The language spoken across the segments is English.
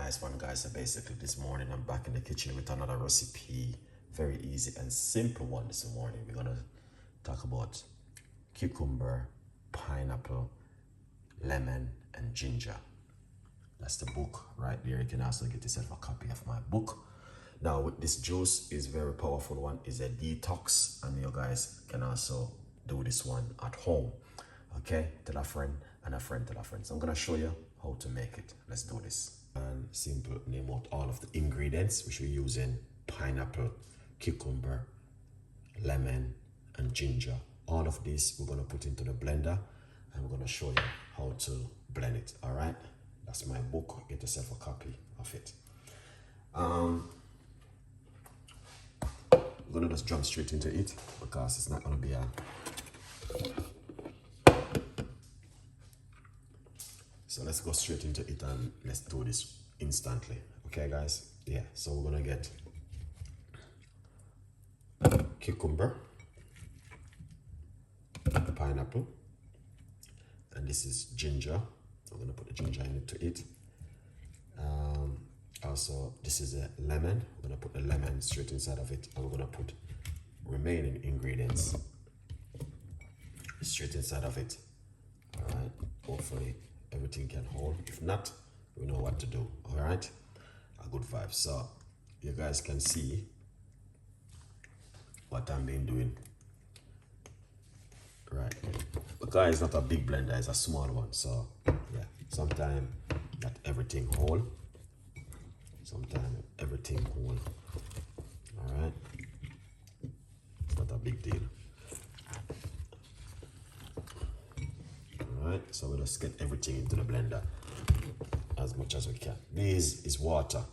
Nice one, guys. So basically this morning I'm back in the kitchen with another recipe. Very easy and simple one this morning. We're gonna talk about cucumber, pineapple, lemon, and ginger. That's the book right there. You can also get yourself a copy of my book. Now with this juice is very powerful one. Is a detox, and you guys can also do this one at home. Okay, tell a friend and a friend tell a friend. So I'm gonna show you how to make it. Let's do this. And simple, name out all of the ingredients which we're using: pineapple, cucumber, lemon, and ginger. All of this we're gonna put into the blender and we're gonna show you how to blend it. All right, that's my book. Get yourself a copy of it. We're gonna just jump straight into it because it's not gonna be a so let's go straight into it and let's do this instantly. Okay, guys? Yeah, so we're gonna get cucumber, pineapple, and this is ginger. I'm gonna put the ginger into it. Also, this is a lemon. We're gonna put the lemon straight inside of it, and we're gonna put remaining ingredients straight inside of it. All right, hopefully everything can hold. If not, we know what to do. All right, a good vibe. So you guys can see what I've been doing. Right, because it's not a big blender, it's a small one. So yeah, sometimes not everything whole, sometimes everything whole. All right, it's not a big deal. All right, so we'll just get everything into the blender as much as we can. This is water,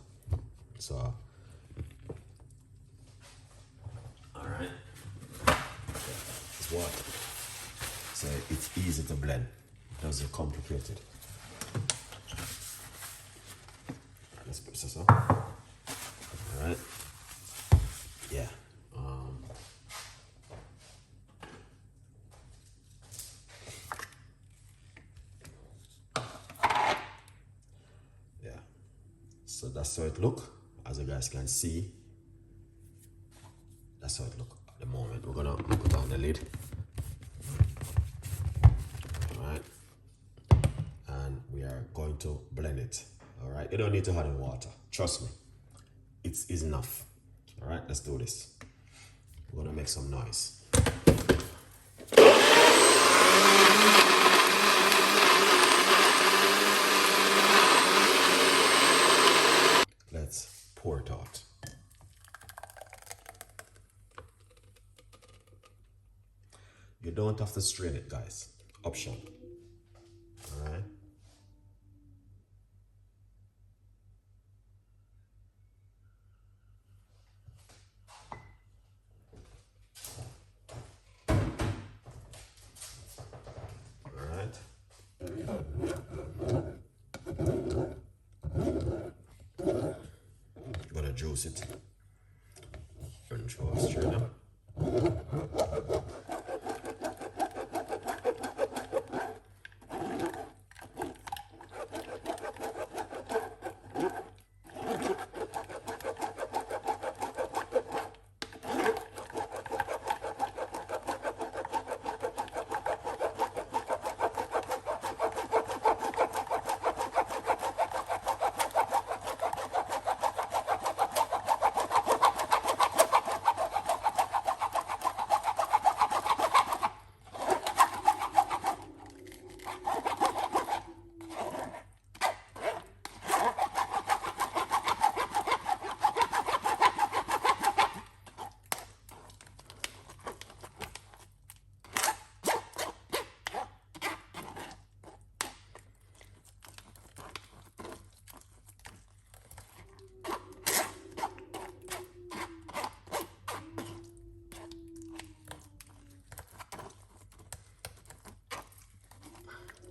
so all right, it's water, so it's easy to blend. It doesn't complicate it. Let's put this on. All right, yeah. So that's how it look. As you guys can see, that's how it look at the moment. We're gonna put on the lid. All right, and we are going to blend it. All right, you don't need to add in water. Trust me, it's enough. All right, let's do this. We're gonna make some noise. Let's pour it out. You don't have to strain it, guys. Option. All right. All right. Gonna juice it. Control strainer.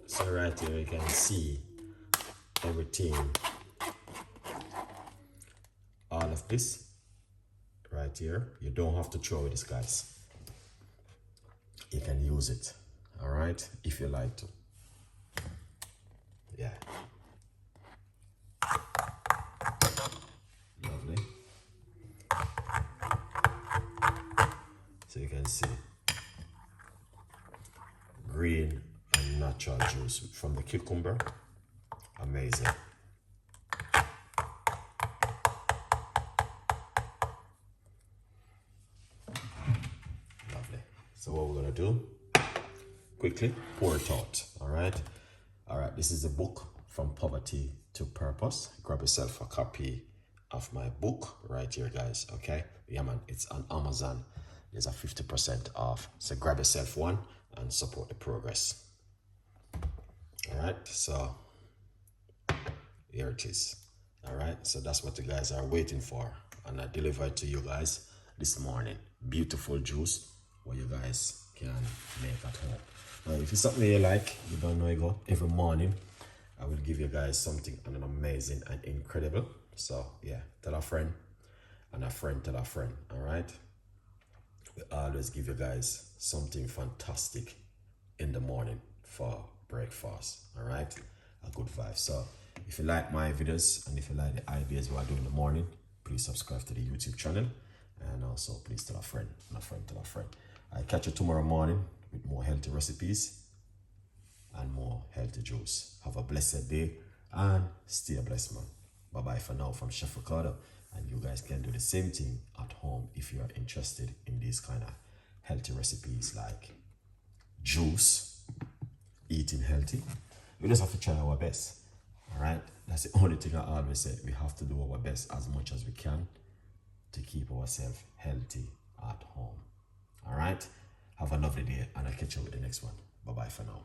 So right here you can see everything, all of this right here. You don't have to throw this, guys. You can use it, all right, if you like to. Yeah. see. Green and natural juice from the cucumber. Amazing. Lovely. So what we're gonna do, quickly pour it out. All right, this is the book From Poverty to Purpose. Grab yourself a copy of my book right here, guys. Okay, yeah man, it's on Amazon. There's a 50% off, so grab yourself one and support the progress. All right, so here it is. All right, so that's what you guys are waiting for, and I delivered to you guys this morning. Beautiful juice what you guys can make at home. Now if it's something you like, you don't know, you go every morning I will give you guys something and an amazing and incredible. So yeah, tell a friend and a friend tell a friend. All right, we always give you guys something fantastic in the morning for breakfast. All right, a good vibe. So if you like my videos and if you like the ideas what I do in the morning, please subscribe to the YouTube channel, and also please tell a friend and a friend tell a friend. I'll catch you tomorrow morning with more healthy recipes and more healthy juice. Have a blessed day and stay blessed, man. Bye bye for now from Chef Ricardo, and you guys can do the same thing at home if you are interested in these kind of healthy recipes like juice, eating healthy. We just have to try our best. All right, that's the only thing I always say. We have to do our best as much as we can to keep ourselves healthy at home. All right, have a lovely day, and I'll catch you with the next one. Bye bye for now.